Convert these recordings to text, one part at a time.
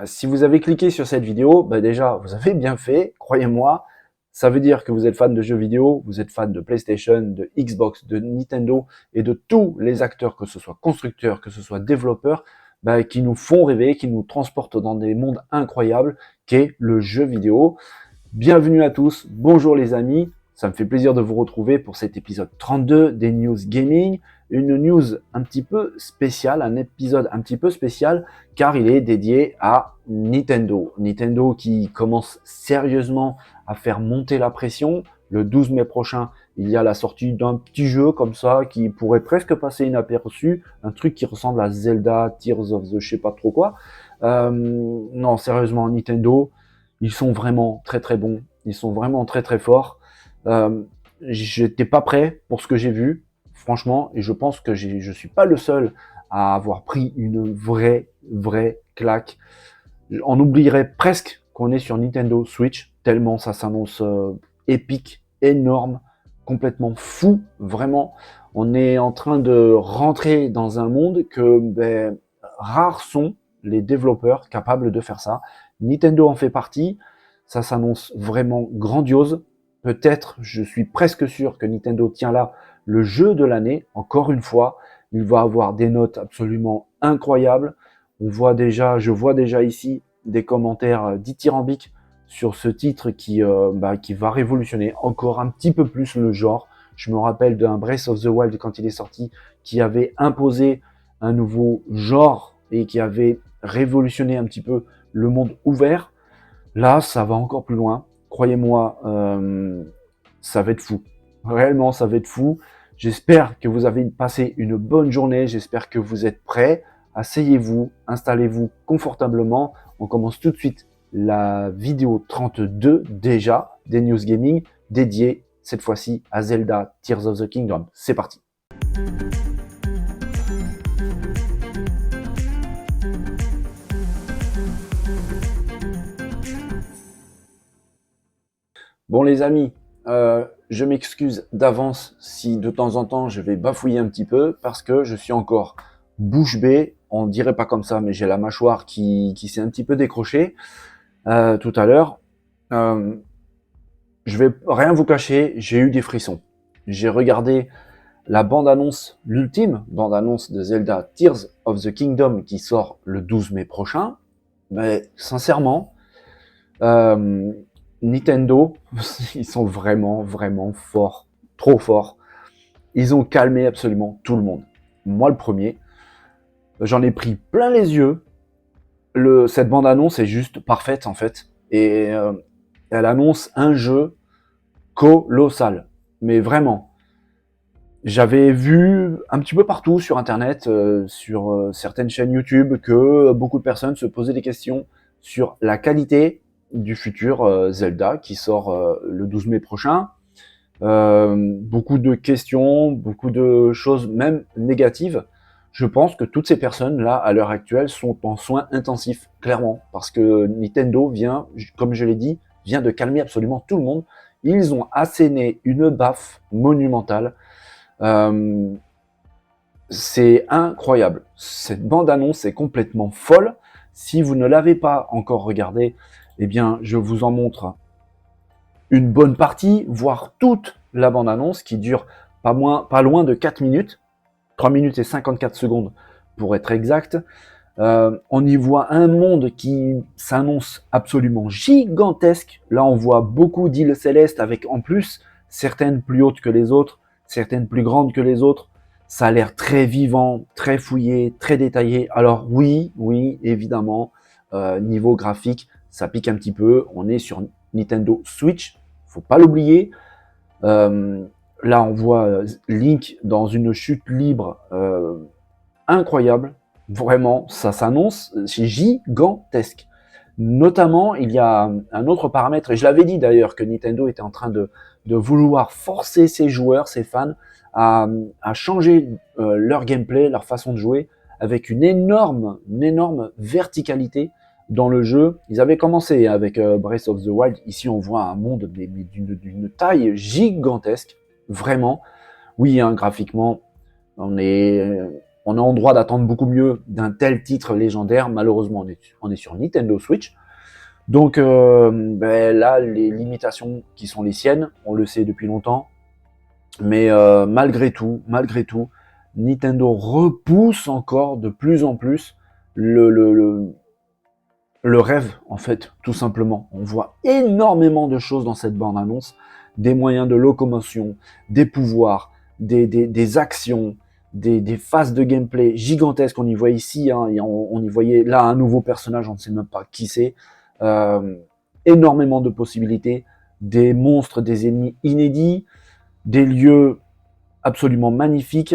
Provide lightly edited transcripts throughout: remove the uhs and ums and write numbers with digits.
Si vous avez cliqué sur cette vidéo, déjà, vous avez bien fait, croyez-moi. Ça veut dire que vous êtes fan de jeux vidéo, vous êtes fan de PlayStation, de Xbox, de Nintendo et de tous les acteurs, que ce soit constructeurs, que ce soit développeurs, qui nous font rêver, qui nous transportent dans des mondes incroyables, qu'est le jeu vidéo. Bienvenue à tous, bonjour les amis, ça me fait plaisir de vous retrouver pour cet épisode 32 des News Gaming, une news un petit peu spéciale, un épisode un petit peu spécial car il est dédié à Nintendo. Nintendo qui commence sérieusement à faire monter la pression. Le 12 mai prochain, il y a la sortie d'un petit jeu comme ça qui pourrait presque passer inaperçu, un truc qui ressemble à Zelda, Tears of the je sais pas trop quoi. Non, sérieusement, Nintendo, ils sont vraiment très très bons, ils sont vraiment très très forts. J'étais pas prêt pour ce que j'ai vu, franchement, et je pense que je suis pas le seul à avoir pris une vraie claque. On oublierait presque qu'on est sur Nintendo Switch, tellement ça s'annonce épique, énorme, complètement fou, vraiment. On est en train de rentrer dans un monde que rares sont les développeurs capables de faire ça. Nintendo en fait partie, ça s'annonce vraiment grandiose. Peut-être, je suis presque sûr que Nintendo tient là le jeu de l'année, encore une fois. Il va avoir des notes absolument incroyables. Je vois déjà ici des commentaires dithyrambiques sur ce titre qui va révolutionner encore un petit peu plus le genre. Je me rappelle d'un Breath of the Wild quand il est sorti, qui avait imposé un nouveau genre et qui avait révolutionné un petit peu le monde ouvert. Là, ça va encore plus loin. Croyez-moi, ça va être fou. Réellement, ça va être fou. J'espère que vous avez passé une bonne journée. J'espère que vous êtes prêts. Asseyez-vous, installez-vous confortablement. On commence tout de suite la vidéo 32 déjà des News Gaming dédiée cette fois-ci à Zelda Tears of the Kingdom. C'est parti. Bon les amis, je m'excuse d'avance si de temps en temps je vais bafouiller un petit peu parce que je suis encore bouche bée, on dirait pas comme ça, mais j'ai la mâchoire qui s'est un petit peu décrochée tout à l'heure. Je vais rien vous cacher, j'ai eu des frissons. J'ai regardé la bande-annonce, l'ultime bande-annonce de Zelda Tears of the Kingdom qui sort le 12 mai prochain. Mais sincèrement, Nintendo, ils sont vraiment forts, trop forts. Ils ont calmé absolument tout le monde. Moi le premier, j'en ai pris plein les yeux. Cette bande-annonce est juste parfaite en fait. Et elle annonce un jeu colossal. Mais vraiment. J'avais vu un petit peu partout sur Internet, sur certaines chaînes YouTube, que beaucoup de personnes se posaient des questions sur la qualité du futur Zelda qui sort le 12 mai prochain. Beaucoup de questions, beaucoup de choses même négatives. Je pense que toutes ces personnes-là, à l'heure actuelle, sont en soins intensifs, clairement, parce que Nintendo vient, comme je l'ai dit, vient de calmer absolument tout le monde. Ils ont asséné une baffe monumentale. C'est incroyable. Cette bande-annonce est complètement folle. Si vous ne l'avez pas encore regardée, eh bien, je vous en montre une bonne partie, voire toute la bande-annonce qui dure pas loin de 4 minutes, 3 minutes et 54 secondes pour être exact. On y voit un monde qui s'annonce absolument gigantesque. Là, on voit beaucoup d'îles célestes avec en plus certaines plus hautes que les autres, certaines plus grandes que les autres. Ça a l'air très vivant, très fouillé, très détaillé. Alors oui, évidemment, niveau graphique, ça pique un petit peu. On est sur Nintendo Switch, faut pas l'oublier. Là, on voit Link dans une chute libre incroyable. Vraiment, ça s'annonce gigantesque. Notamment, il y a un autre paramètre, et je l'avais dit d'ailleurs que Nintendo était en train de vouloir forcer ses joueurs, ses fans, à changer leur gameplay, leur façon de jouer, avec une énorme verticalité dans le jeu. Ils avaient commencé avec Breath of the Wild. Ici, on voit un monde d'une taille gigantesque, vraiment. Oui, hein, graphiquement, on est on est en droit d'attendre beaucoup mieux d'un tel titre légendaire. Malheureusement, on est sur Nintendo Switch. Donc là, les limitations qui sont les siennes, on le sait depuis longtemps. Mais malgré tout, Nintendo repousse encore de plus en plus le rêve, en fait, tout simplement. On voit énormément de choses dans cette bande-annonce, des moyens de locomotion, des pouvoirs, des actions, des phases de gameplay gigantesques. On y voit ici, hein, on y voyait là un nouveau personnage, on ne sait même pas qui c'est. Énormément de possibilités, des monstres, des ennemis inédits, des lieux absolument magnifiques.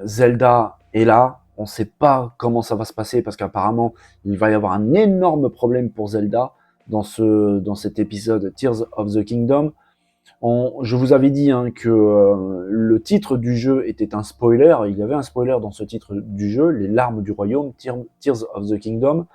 Zelda est là. On ne sait pas comment ça va se passer parce qu'apparemment, il va y avoir un énorme problème pour Zelda dans cet épisode Tears of the Kingdom. Je vous avais dit hein, que le titre du jeu était un spoiler. Il y avait un spoiler dans ce titre du jeu, Les larmes du royaume, Tears of the Kingdom.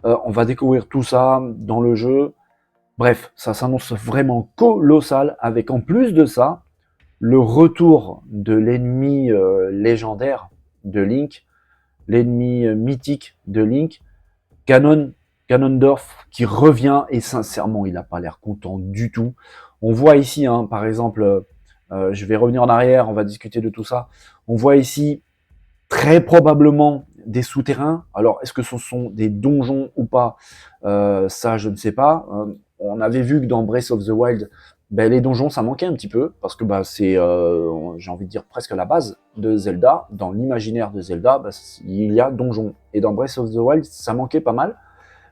On va découvrir tout ça dans le jeu. Bref, ça s'annonce vraiment colossal avec en plus de ça, le retour de l'ennemi légendaire de Link, l'ennemi mythique de Link, Ganondorf, qui revient et sincèrement, il n'a pas l'air content du tout. On voit ici, hein, par exemple, je vais revenir en arrière, on va discuter de tout ça. On voit ici très probablement des souterrains. Alors, est-ce que ce sont des donjons ou pas ça, je ne sais pas. On avait vu que dans Breath of the Wild, les donjons, ça manquait un petit peu, parce que c'est, j'ai envie de dire, presque la base de Zelda. Dans l'imaginaire de Zelda, il y a donjons. Et dans Breath of the Wild, ça manquait pas mal.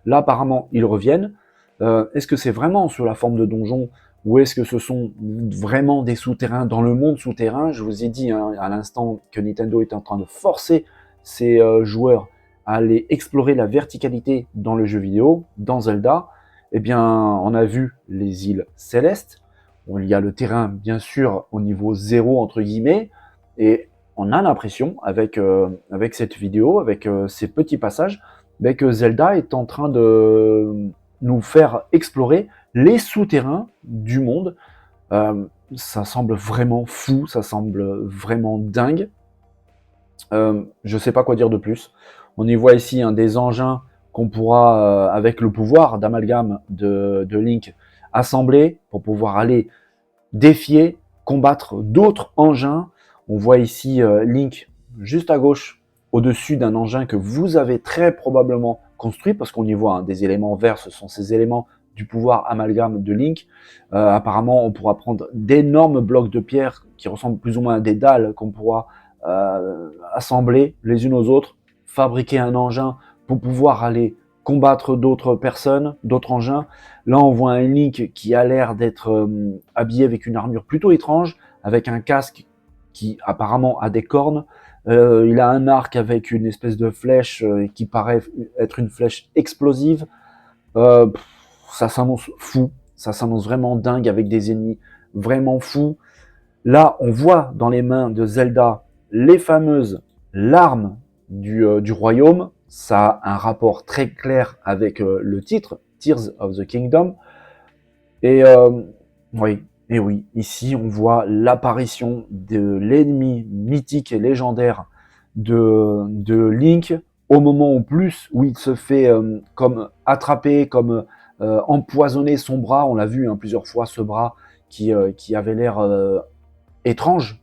Là, apparemment, ils reviennent. Est-ce que c'est vraiment sous la forme de donjons ou est-ce que ce sont vraiment des souterrains dans le monde souterrain? Je vous ai dit hein, à l'instant que Nintendo est en train de forcer ses joueurs à aller explorer la verticalité dans le jeu vidéo, dans Zelda. Eh bien, on a vu les îles célestes. Il y a le terrain, bien sûr, au niveau 0, entre guillemets. Et on a l'impression, avec cette vidéo, avec ces petits passages, que Zelda est en train de nous faire explorer les souterrains du monde. Ça semble vraiment fou, ça semble vraiment dingue. Je sais pas quoi dire de plus. On y voit ici des engins qu'on pourra, avec le pouvoir d'amalgame de Link, assembler pour pouvoir aller défier, combattre d'autres engins. On voit ici Link juste à gauche, au-dessus d'un engin que vous avez très probablement construit, parce qu'on y voit des éléments verts, ce sont ces éléments du pouvoir amalgame de Link. Apparemment, on pourra prendre d'énormes blocs de pierre qui ressemblent plus ou moins à des dalles qu'on pourra assembler les unes aux autres, fabriquer un engin pour pouvoir aller combattre d'autres personnes, d'autres engins. Là, on voit un Link qui a l'air d'être habillé avec une armure plutôt étrange, avec un casque qui apparemment a des cornes. Il a un arc avec une espèce de flèche qui paraît être une flèche explosive. Ça s'annonce fou, ça s'annonce vraiment dingue avec des ennemis vraiment fous. Là, on voit dans les mains de Zelda les fameuses larmes du royaume. Ça a un rapport très clair avec le titre, Tears of the Kingdom. Et oui, ici on voit l'apparition de l'ennemi mythique et légendaire de Link, au moment où il se fait comme attraper, comme empoisonner son bras. On l'a vu plusieurs fois, ce bras qui avait l'air étrange.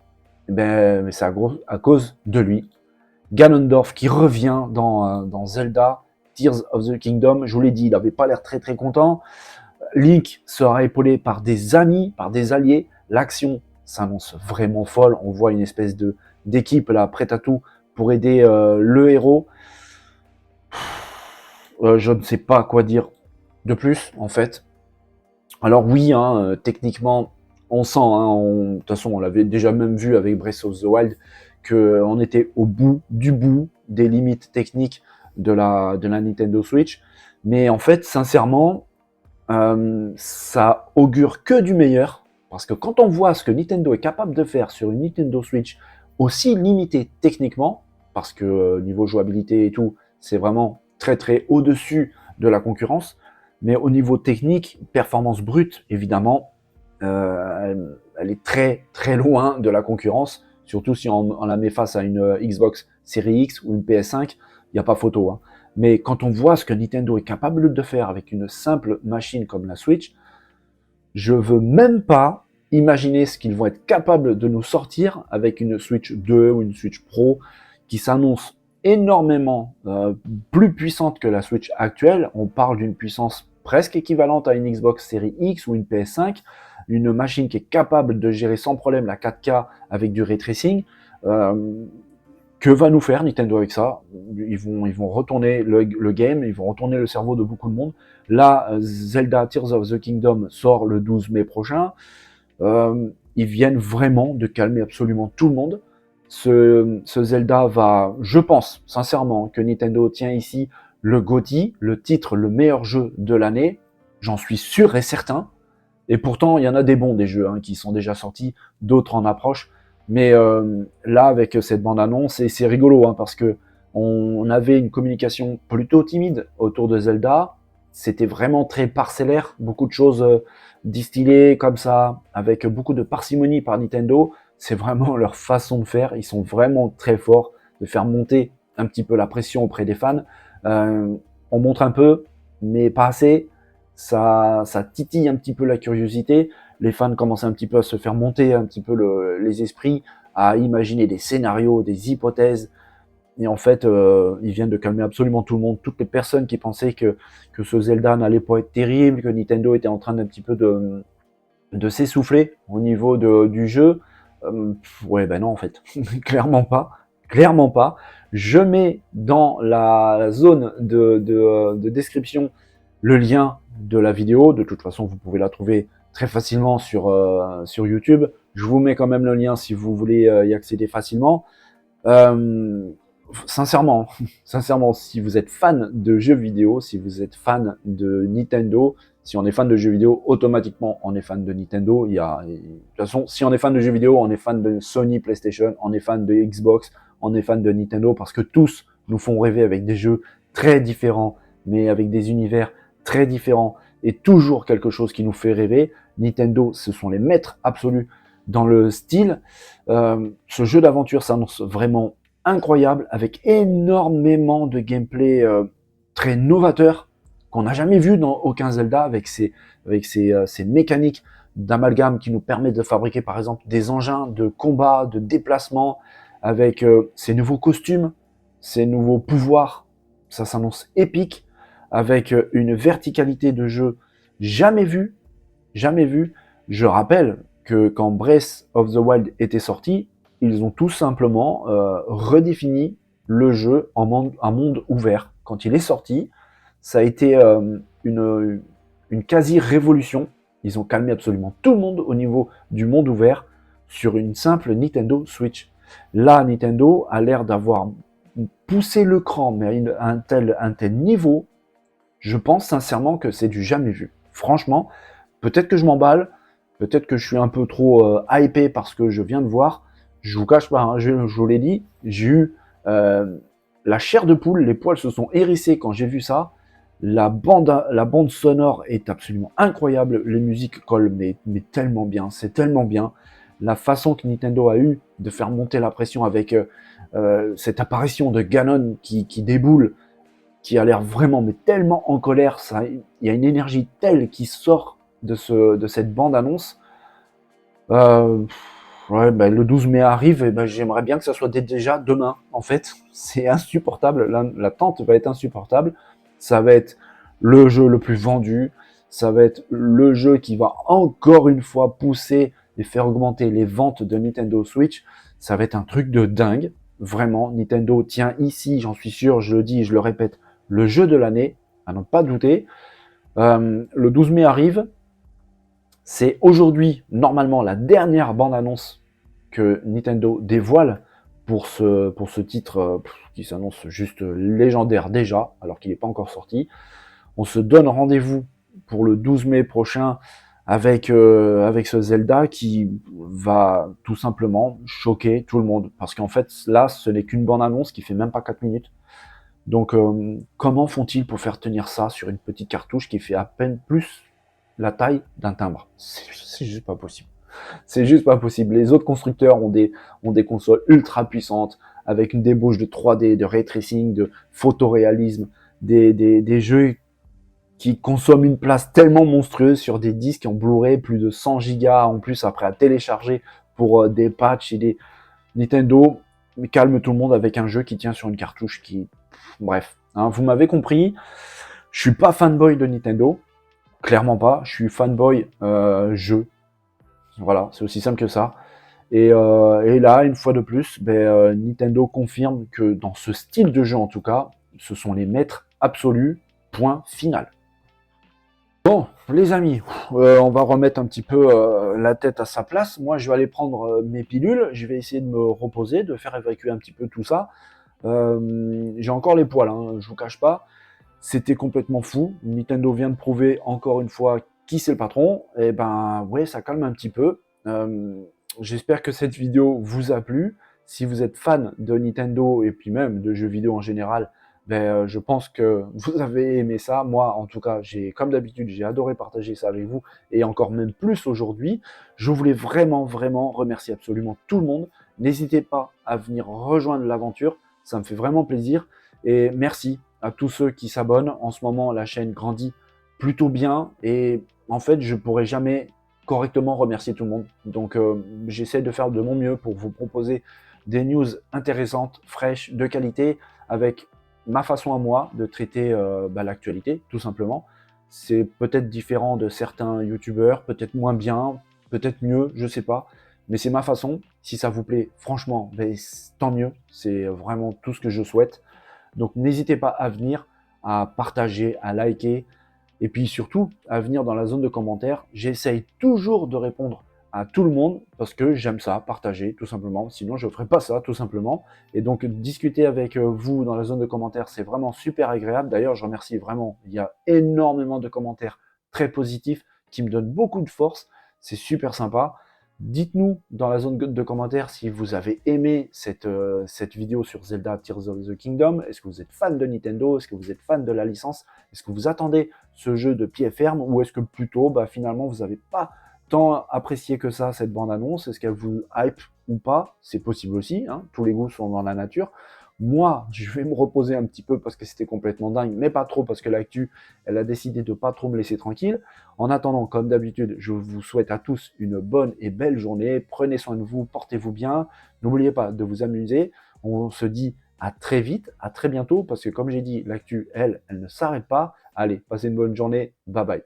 Mais c'est à cause de lui. Ganondorf qui revient dans Zelda Tears of the Kingdom. Je vous l'ai dit, il n'avait pas l'air très très content. Link sera épaulé par des amis, par des alliés. L'action s'annonce vraiment folle. On voit une espèce d'équipe là prête à tout pour aider le héros. Je ne sais pas quoi dire de plus en fait. Alors oui, techniquement, on sent, de toute façon on l'avait déjà même vu avec Breath of the Wild, qu'on était au bout des limites techniques de la Nintendo Switch. Mais en fait, sincèrement, ça augure que du meilleur, parce que quand on voit ce que Nintendo est capable de faire sur une Nintendo Switch aussi limitée techniquement, parce que niveau jouabilité et tout, c'est vraiment très très au-dessus de la concurrence, mais au niveau technique, performance brute, évidemment, elle est très très loin de la concurrence. surtout si on la met face à une Xbox Series X ou une PS5, il n'y a pas photo. Hein. Mais quand on voit ce que Nintendo est capable de faire avec une simple machine comme la Switch, je veux même pas imaginer ce qu'ils vont être capables de nous sortir avec une Switch 2 ou une Switch Pro qui s'annonce énormément plus puissante que la Switch actuelle. On parle d'une puissance presque équivalente à une Xbox Series X ou une PS5, une machine qui est capable de gérer sans problème la 4K avec du ray tracing. Que va nous faire Nintendo avec ça? Ils vont retourner le game, ils vont retourner le cerveau de beaucoup de monde. Là, Zelda Tears of the Kingdom sort le 12 mai prochain. Ils viennent vraiment de calmer absolument tout le monde. Ce Zelda va, je pense sincèrement que Nintendo tient ici le GOTY, le titre, le meilleur jeu de l'année. J'en suis sûr et certain. Et pourtant, il y en a des bons des jeux qui sont déjà sortis, d'autres en approche. Mais là, avec cette bande-annonce, et c'est rigolo parce que on avait une communication plutôt timide autour de Zelda. C'était vraiment très parcellaire, beaucoup de choses distillées comme ça, avec beaucoup de parcimonie par Nintendo. C'est vraiment leur façon de faire. Ils sont vraiment très forts de faire monter un petit peu la pression auprès des fans. On montre un peu, mais pas assez. Ça titille un petit peu la curiosité. Les fans commencent un petit peu à se faire monter un petit peu les esprits, à imaginer des scénarios, des hypothèses. Et en fait, ils viennent de calmer absolument tout le monde. Toutes les personnes qui pensaient que ce Zelda n'allait pas être terrible, que Nintendo était en train d'un petit peu de s'essouffler au niveau du jeu. Ouais, ben non, en fait. Clairement pas. Clairement pas. Je mets dans la zone de description le lien de la vidéo. De toute façon, vous pouvez la trouver très facilement sur YouTube. Je vous mets quand même le lien si vous voulez y accéder facilement. Sincèrement, si vous êtes fan de jeux vidéo, si vous êtes fan de Nintendo, si on est fan de jeux vidéo, automatiquement on est fan de Nintendo. De toute façon, si on est fan de jeux vidéo, on est fan de Sony, PlayStation, on est fan de Xbox, on est fan de Nintendo, parce que tous nous font rêver avec des jeux très différents, mais avec des univers très différents, et toujours quelque chose qui nous fait rêver. Nintendo, ce sont les maîtres absolus dans le style. Ce jeu d'aventure s'annonce vraiment incroyable, avec énormément de gameplay très novateur qu'on n'a jamais vu dans aucun Zelda, avec ces mécaniques d'amalgame qui nous permettent de fabriquer par exemple des engins de combat, de déplacement, avec ces nouveaux costumes, ces nouveaux pouvoirs. Ça s'annonce épique, avec une verticalité de jeu jamais vue, jamais vue. Je rappelle que quand Breath of the Wild était sorti, ils ont tout simplement redéfini le jeu en un monde ouvert. Quand il est sorti, ça a été une quasi-révolution. Ils ont calmé absolument tout le monde au niveau du monde ouvert sur une simple Nintendo Switch. Là, Nintendo a l'air d'avoir poussé le cran, mais à un tel niveau, je pense sincèrement que c'est du jamais vu. Franchement, peut-être que je m'emballe, peut-être que je suis un peu trop hypé parce que je viens de voir. Je vous cache pas, je vous l'ai dit, j'ai eu la chair de poule, les poils se sont hérissés quand j'ai vu ça. La bande sonore est absolument incroyable, les musiques collent mais tellement bien, c'est tellement bien. La façon que Nintendo a eu de faire monter la pression avec cette apparition de Ganon qui déboule, qui a l'air vraiment mais tellement en colère, il y a une énergie telle qui sort de cette bande-annonce. Le 12 mai arrive, et j'aimerais bien que ça soit déjà demain, en fait. C'est insupportable, l'attente va être insupportable. Ça va être le jeu le plus vendu, ça va être le jeu qui va encore une fois pousser et faire augmenter les ventes de Nintendo Switch. Ça va être un truc de dingue, vraiment. Nintendo tient ici, j'en suis sûr, je le dis, je le répète, le jeu de l'année, à n'en pas douter. Le 12 mai arrive, c'est aujourd'hui, normalement, la dernière bande-annonce que Nintendo dévoile pour ce titre qui s'annonce juste légendaire déjà, alors qu'il n'est pas encore sorti. On se donne rendez-vous pour le 12 mai prochain avec ce Zelda qui va tout simplement choquer tout le monde. Parce qu'en fait, là, ce n'est qu'une bande-annonce qui fait même pas 4 minutes. Donc, comment font-ils pour faire tenir ça sur une petite cartouche qui fait à peine plus la taille d'un timbre? C'est juste pas possible. C'est juste pas possible. Les autres constructeurs ont des consoles ultra puissantes, avec une débauche de 3D, de ray tracing, de photoréalisme, des jeux qui consomment une place tellement monstrueuse sur des disques en Blu-ray, plus de 100 gigas en plus après à télécharger pour des patchs et des Nintendo calme tout le monde avec un jeu qui tient sur une cartouche qui... Bref, hein, vous m'avez compris, je suis pas fanboy de Nintendo, clairement pas, je suis fanboy jeu. Voilà, c'est aussi simple que ça. Et là, une fois de plus, Nintendo confirme que dans ce style de jeu en tout cas, ce sont les maîtres absolus, point final. Bon, les amis, on va remettre un petit peu la tête à sa place. Moi, je vais aller prendre mes pilules, je vais essayer de me reposer, de faire évacuer un petit peu tout ça. J'ai encore les poils, hein, je vous cache pas. C'était complètement fou. Nintendo vient de prouver encore une fois qui c'est le patron. Et ben, ouais, ça calme un petit peu. J'espère que cette vidéo vous a plu. Si vous êtes fan de Nintendo et puis même de jeux vidéo en général, je pense que vous avez aimé ça. Moi, en tout cas, comme d'habitude, j'ai adoré partager ça avec vous et encore même plus aujourd'hui. Je voulais vraiment, vraiment remercier absolument tout le monde. N'hésitez pas à venir rejoindre l'aventure. Ça me fait vraiment plaisir. Et merci à tous ceux qui s'abonnent. En ce moment, la chaîne grandit plutôt bien et en fait, je pourrais jamais correctement remercier tout le monde. Donc, j'essaie de faire de mon mieux pour vous proposer des news intéressantes, fraîches, de qualité, avec ma façon à moi de traiter l'actualité, tout simplement. C'est peut-être différent de certains youtubeurs, peut-être moins bien, peut-être mieux, je sais pas. Mais c'est ma façon. Si ça vous plaît, franchement, tant mieux. C'est vraiment tout ce que je souhaite. Donc n'hésitez pas à venir, à partager, à liker, et puis surtout à venir dans la zone de commentaires. J'essaye toujours de répondre à tout le monde parce que j'aime ça, partager tout simplement. Sinon je ne ferais pas ça tout simplement. Et donc discuter avec vous dans la zone de commentaires, c'est vraiment super agréable. D'ailleurs, je remercie vraiment. Il y a énormément de commentaires très positifs qui me donnent beaucoup de force. C'est super sympa. Dites-nous dans la zone de commentaires si vous avez aimé cette vidéo sur Zelda Tears of the Kingdom. Est-ce que vous êtes fan de Nintendo? Est-ce que vous êtes fan de la licence? Est-ce que vous attendez ce jeu de pied ferme? Ou est-ce que plutôt, finalement, vous n'avez pas tant apprécié que ça cette bande-annonce? Est-ce qu'elle vous hype ou pas? C'est possible aussi, hein, tous les goûts sont dans la nature. Moi, je vais me reposer un petit peu parce que c'était complètement dingue, mais pas trop parce que l'actu, elle a décidé de pas trop me laisser tranquille. En attendant, comme d'habitude, je vous souhaite à tous une bonne et belle journée. Prenez soin de vous, portez-vous bien. N'oubliez pas de vous amuser. On se dit à très vite, à très bientôt, parce que comme j'ai dit, l'actu, elle ne s'arrête pas. Allez, passez une bonne journée. Bye bye.